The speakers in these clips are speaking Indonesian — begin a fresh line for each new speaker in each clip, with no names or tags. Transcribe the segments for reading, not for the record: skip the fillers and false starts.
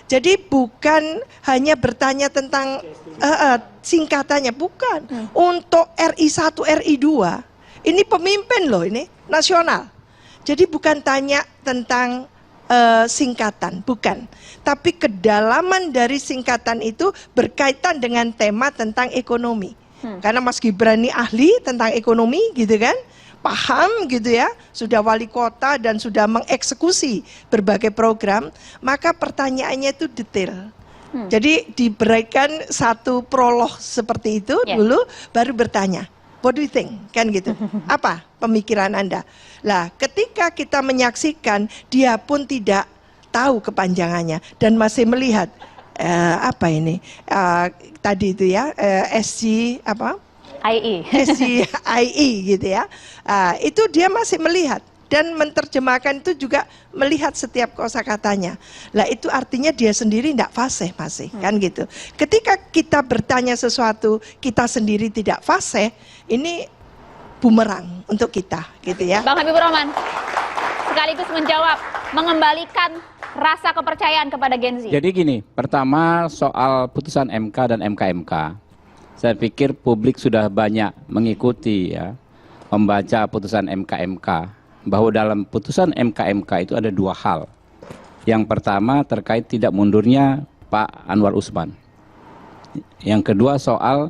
Jadi bukan hanya bertanya tentang singkatannya, bukan. Untuk RI 1, RI 2, ini pemimpin loh ini, nasional. Jadi bukan tanya tentang singkatan, bukan. Tapi kedalaman dari singkatan itu berkaitan dengan tema tentang ekonomi. Karena Mas Gibran ini ahli tentang ekonomi gitu kan, paham gitu ya, sudah wali kota dan sudah mengeksekusi berbagai program, maka pertanyaannya itu detail. Jadi diberikan satu prolog seperti itu dulu, baru bertanya, what do you think? Kan gitu. Apa pemikiran Anda? Lah, ketika kita menyaksikan, dia pun tidak tahu kepanjangannya dan masih melihat apa ini tadi itu ya, SG apa?
IE.
SGIE gitu ya. Itu dia masih melihat dan menerjemahkan itu juga melihat setiap kosakatanya. Lah itu artinya dia sendiri tidak fasih masih kan gitu. Ketika kita bertanya sesuatu kita sendiri tidak fasih, ini bumerang untuk kita gitu ya.
Bang Habibur Rahman sekaligus menjawab, mengembalikan rasa kepercayaan kepada Gen Z.
Jadi gini, pertama soal putusan MK dan MK-MK, saya pikir publik sudah banyak mengikuti ya, membaca putusan MK-MK, bahwa dalam putusan MK-MK itu ada dua hal. Yang pertama terkait tidak mundurnya Pak Anwar Usman. Yang kedua soal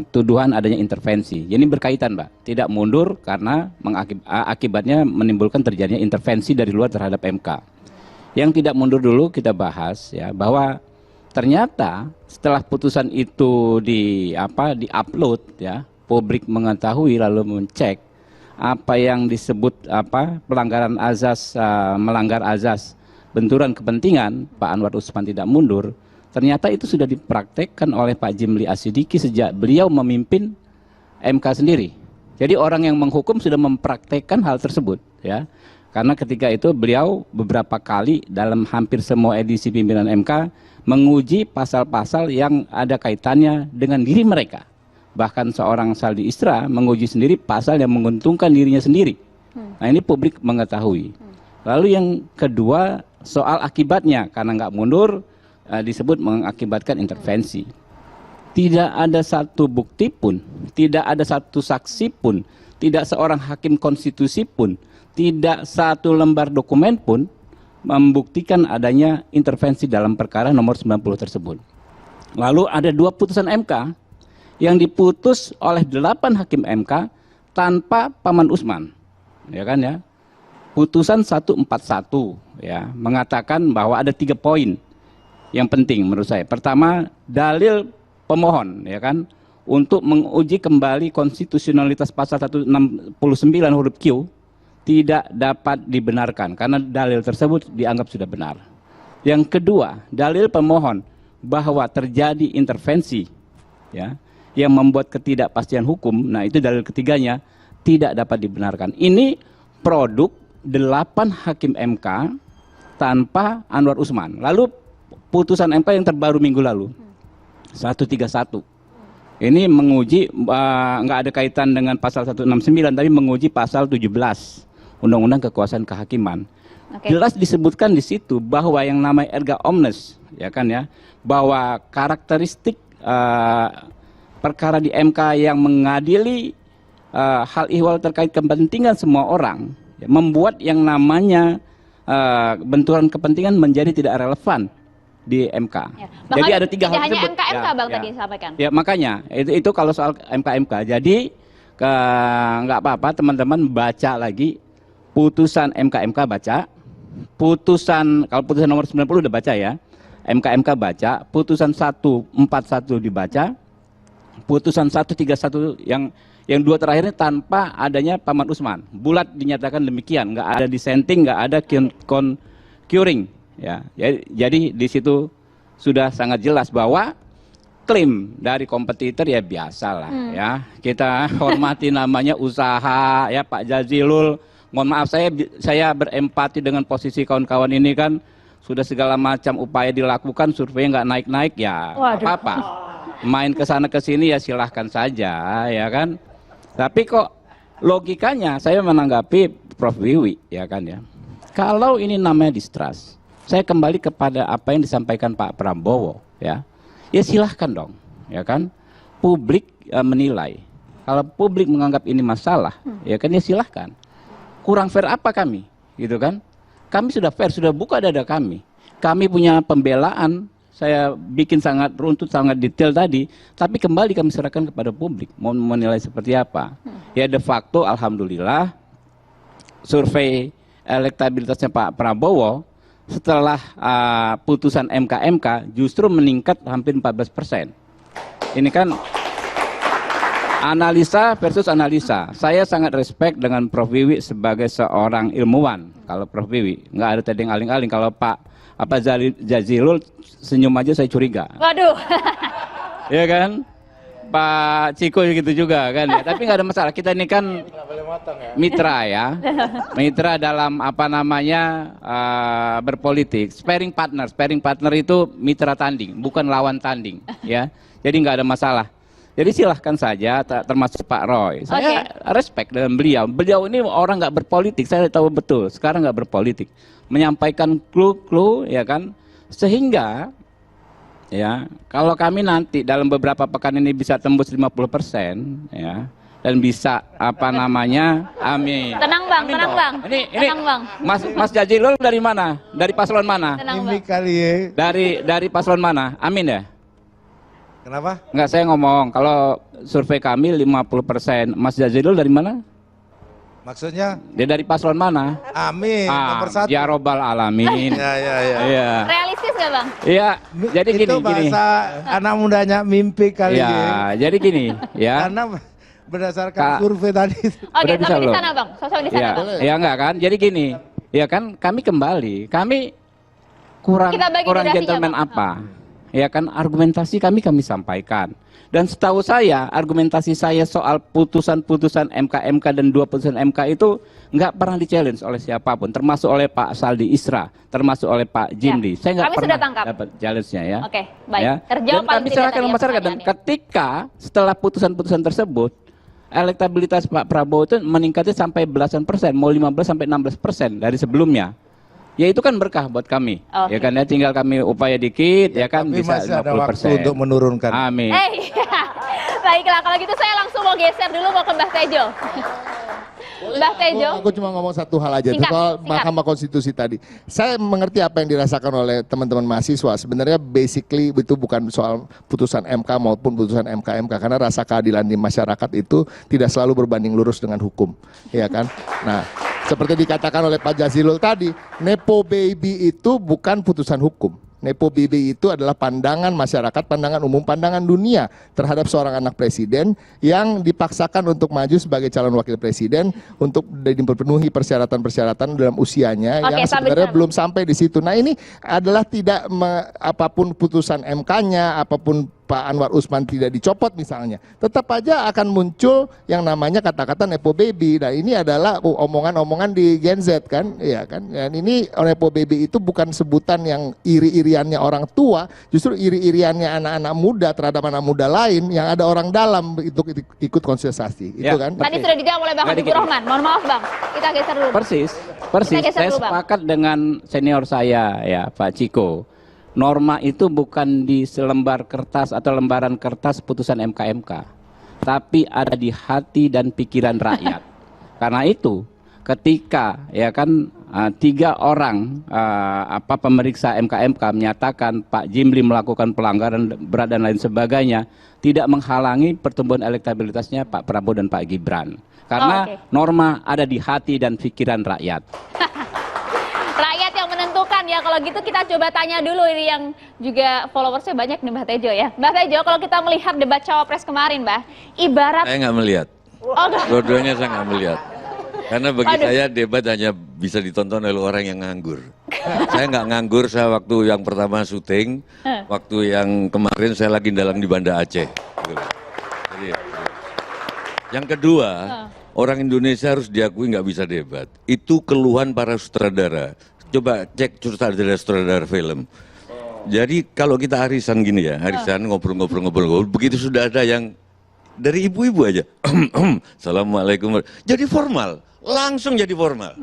tuduhan adanya intervensi. Ini berkaitan, Mbak. Tidak mundur karena akibatnya menimbulkan terjadinya intervensi dari luar terhadap MK. Yang tidak mundur dulu kita bahas ya, bahwa ternyata setelah putusan itu di-upload ya, publik mengetahui lalu mencek apa yang disebut pelanggaran azas, melanggar azas benturan kepentingan Pak Anwar Usman tidak mundur. Ternyata itu sudah dipraktekkan oleh Pak Jimli Asidiki sejak beliau memimpin MK sendiri. Jadi orang yang menghukum sudah mempraktekkan hal tersebut ya. Karena ketika itu beliau beberapa kali dalam hampir semua edisi pimpinan MK menguji pasal-pasal yang ada kaitannya dengan diri mereka. Bahkan seorang Saldi Isra menguji sendiri pasal yang menguntungkan dirinya sendiri. Nah ini publik mengetahui. Lalu yang kedua soal akibatnya, karena nggak mundur disebut mengakibatkan intervensi. Tidak ada satu bukti pun, tidak ada satu saksi pun, tidak seorang hakim konstitusi pun, tidak satu lembar dokumen pun membuktikan adanya intervensi dalam perkara nomor 90 tersebut. Lalu ada dua putusan MK yang diputus oleh 8 hakim MK tanpa Paman Usman. Ya kan ya. Putusan 141 ya, mengatakan bahwa ada 3 poin yang penting menurut saya. Pertama, dalil pemohon ya kan untuk menguji kembali konstitusionalitas pasal 169 huruf Q tidak dapat dibenarkan karena dalil tersebut dianggap sudah benar. Yang kedua, dalil pemohon bahwa terjadi intervensi ya yang membuat ketidakpastian hukum. Nah, itu dalil ketiganya tidak dapat dibenarkan. Ini produk 8 hakim MK tanpa Anwar Usman. Lalu putusan MK yang terbaru minggu lalu 131 ini menguji nggak ada kaitan dengan pasal 169 tapi menguji pasal 17 Undang-Undang Kekuasaan Kehakiman. Jelas disebutkan di situ bahwa yang namanya erga omnes ya kan ya, bahwa karakteristik perkara di MK yang mengadili hal ihwal terkait kepentingan semua orang ya, membuat yang namanya benturan kepentingan menjadi tidak relevan di MK. Ya. Jadi ada 3 hal
tidak hanya
tersebut.
MK-MK
ya,
Bang
ya.
tadi disampaikan.
Ya makanya itu kalau soal MK-MK. Jadi nggak apa-apa teman-teman baca lagi putusan MK-MK baca, putusan kalau putusan nomor 90 udah baca ya, MK-MK baca, putusan 141 dibaca, putusan 131 yang 2 terakhirnya tanpa adanya Paman Usman. Bulat dinyatakan demikian, nggak ada dissenting, nggak ada concurring. Ya, jadi di situ sudah sangat jelas bahwa klaim dari kompetitor ya biasalah ya. Kita hormati namanya usaha ya Pak Jazilul. Mohon maaf saya berempati dengan posisi kawan-kawan ini kan sudah segala macam upaya dilakukan survei nggak naik-naik ya apa-apa. Main ke sana ke sini ya silahkan saja ya kan. Tapi kok logikanya saya menanggapi Prof. Wiwi ya kan ya. Kalau ini namanya distrust, saya kembali kepada apa yang disampaikan Pak Prabowo, ya. Ya silahkan dong, ya kan. Publik menilai. Kalau publik menganggap ini masalah, ya kan, ya silahkan. Kurang fair apa kami, gitu kan? Kami sudah fair, sudah buka dada kami. Kami punya pembelaan, saya bikin sangat runtut, sangat detail tadi, tapi kembali kami serahkan kepada publik, mau menilai seperti apa. Ya de facto, alhamdulillah, survei elektabilitasnya Pak Prabowo setelah putusan MK justru meningkat hampir 14%. Ini kan analisa versus analisa. Saya sangat respect dengan Prof. Wiwi sebagai seorang ilmuwan. Kalau Prof. Wiwi nggak ada tedeng aling-aling. Kalau Pak Jazilul senyum aja saya curiga.
Waduh.
Ya kan? Pak Ciko gitu juga kan ya. Tapi nggak ada masalah. Kita ini kan mitra ya. Mitra dalam apa namanya berpolitik. Sparring partner. Sparring partner itu mitra tanding, bukan lawan tanding ya. Jadi nggak ada masalah. Jadi silahkan saja, termasuk Pak Roy. Saya respect dengan beliau. Beliau ini orang nggak berpolitik, saya tahu betul. Sekarang nggak berpolitik, menyampaikan clue-clue, ya kan. Sehingga, ya, kalau kami nanti dalam beberapa pekan ini bisa tembus 50%, ya, dan bisa apa namanya, amin.
Tenang bang,
amin
tenang
dong.
bang.
Ini
tenang bang.
Mas Jazilul dari mana? Dari paslon mana?
Tenang
Ini
bang.
kali ya.
Dari paslon mana? Amin ya.
Kenapa?
Enggak, saya ngomong kalau survei kami 50%. Mas Jazilul dari mana?
Maksudnya?
Dia dari paslon mana?
Amin. Nomor satu.
Ya Robbal Alamin.
Ya.
Iya.
Realistis nggak bang?
Iya. Jadi
Itu
gini.
bahasa anak mudanya mimpi kali ya.
Iya. Jadi gini, ya.
Karena berdasarkan survei tadi.
Oke,
Udah bisa
sampai di
belum?
sana bang. Sampai di sana
Iya.
bang.
Ya enggak kan? Jadi gini, ya kan kami kembali. Kami kurang
Kita bagi durasinya,
gentleman
Bang.
apa? Ya kan, argumentasi kami sampaikan. Dan setahu saya, argumentasi saya soal putusan-putusan MK dan dua putusan MK itu nggak pernah di-challenge oleh siapapun, termasuk oleh Pak Saldi Isra, termasuk oleh Pak Jimli.
Ya,
Saya nggak
kami
pernah
sudah tangkap.
dapat challenge-nya ya.
Oke, baik.
Ya.
Terjawab
Dan
paling
kami
tidak
serahkan
tadi
ke
ya
masyarakat. Dan
pertanyaannya.
ketika setelah putusan-putusan tersebut, elektabilitas Pak Prabowo itu meningkatnya sampai belasan persen, mau 15 sampai 16% dari sebelumnya. Ya itu kan berkah buat kami.
Oke.
Ya kan, ya tinggal kami upaya dikit, ya kan
Tapi
bisa
masih ada waktu
50%.
untuk menurunkan.
Amin.
Baiklah, kalau gitu saya langsung mau geser dulu, mau ke Mbah Tejo. Mbah Tejo.
Aku cuma ngomong satu hal aja, itu
Singkat,
soal
singkat.
Mahkamah Konstitusi tadi. Saya mengerti apa yang dirasakan oleh teman-teman mahasiswa. Sebenarnya basically itu bukan soal putusan MK maupun putusan MK karena rasa keadilan di masyarakat itu tidak selalu berbanding lurus dengan hukum, ya kan? Nah, seperti dikatakan oleh Pak Jazilul tadi, Nepo Baby itu bukan putusan hukum. Nepo Baby itu adalah pandangan masyarakat, pandangan umum, pandangan dunia terhadap seorang anak presiden yang dipaksakan untuk maju sebagai calon wakil presiden untuk dipenuhi persyaratan-persyaratan dalam usianya
Oke,
yang
sampai
sebenarnya
di sana.
belum sampai di situ. Nah ini adalah tidak apapun putusan MK-nya, apapun Pak Anwar Usman tidak dicopot misalnya, tetap aja akan muncul yang namanya kata-kata Nepo Baby. Nah ini adalah omongan-omongan di Gen Z kan, ya kan. Dan ini Nepo Baby itu bukan sebutan yang iri-iriannya orang tua, justru iri-iriannya anak-anak muda terhadap anak muda lain yang ada orang dalam itu ikut konsentrasi,
Ya.
itu kan.
Tadi sudah dijawab oleh Bang
Nggak
Habibur
dikit.
Rahman. Mohon maaf Bang, kita geser dulu.
Persis.
Kita geser
Saya
dulu, Bang.
sepakat dengan senior saya ya Pak Ciko. Norma itu bukan di selembar kertas atau lembaran kertas putusan MK, tapi ada di hati dan pikiran rakyat. Karena itu, ketika ya kan 3 orang pemeriksa MK menyatakan Pak Jimli melakukan pelanggaran berat dan lain sebagainya, tidak menghalangi pertumbuhan elektabilitasnya Pak Prabowo dan Pak Gibran. Karena norma ada di hati dan pikiran rakyat.
Rakyat yang menentukan ya. Kalau gitu kita coba tanya dulu ini yang juga followersnya banyak nih Mbah Tejo ya. Mbah Tejo, kalau kita melihat debat cawapres kemarin Mbah, ibarat
Saya nggak melihat. Dua-duanya saya nggak melihat. Karena bagi saya debat hanya bisa ditonton oleh orang yang nganggur. Saya nggak nganggur, saya waktu yang pertama syuting, waktu yang kemarin saya lagi dalang di Banda Aceh. Jadi, yang kedua, orang Indonesia harus diakui nggak bisa debat. Itu keluhan para sutradara. Coba cek sutradara film. Jadi kalau kita arisan gini ya, arisan ngobrol-ngobrol, begitu sudah ada yang dari ibu-ibu aja, Assalamualaikum, jadi formal, langsung jadi formal.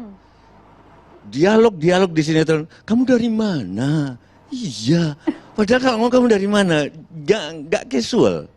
dialog di sinetron, kamu dari mana? Iya, padahal kalau ngomong kamu dari mana, nggak casual.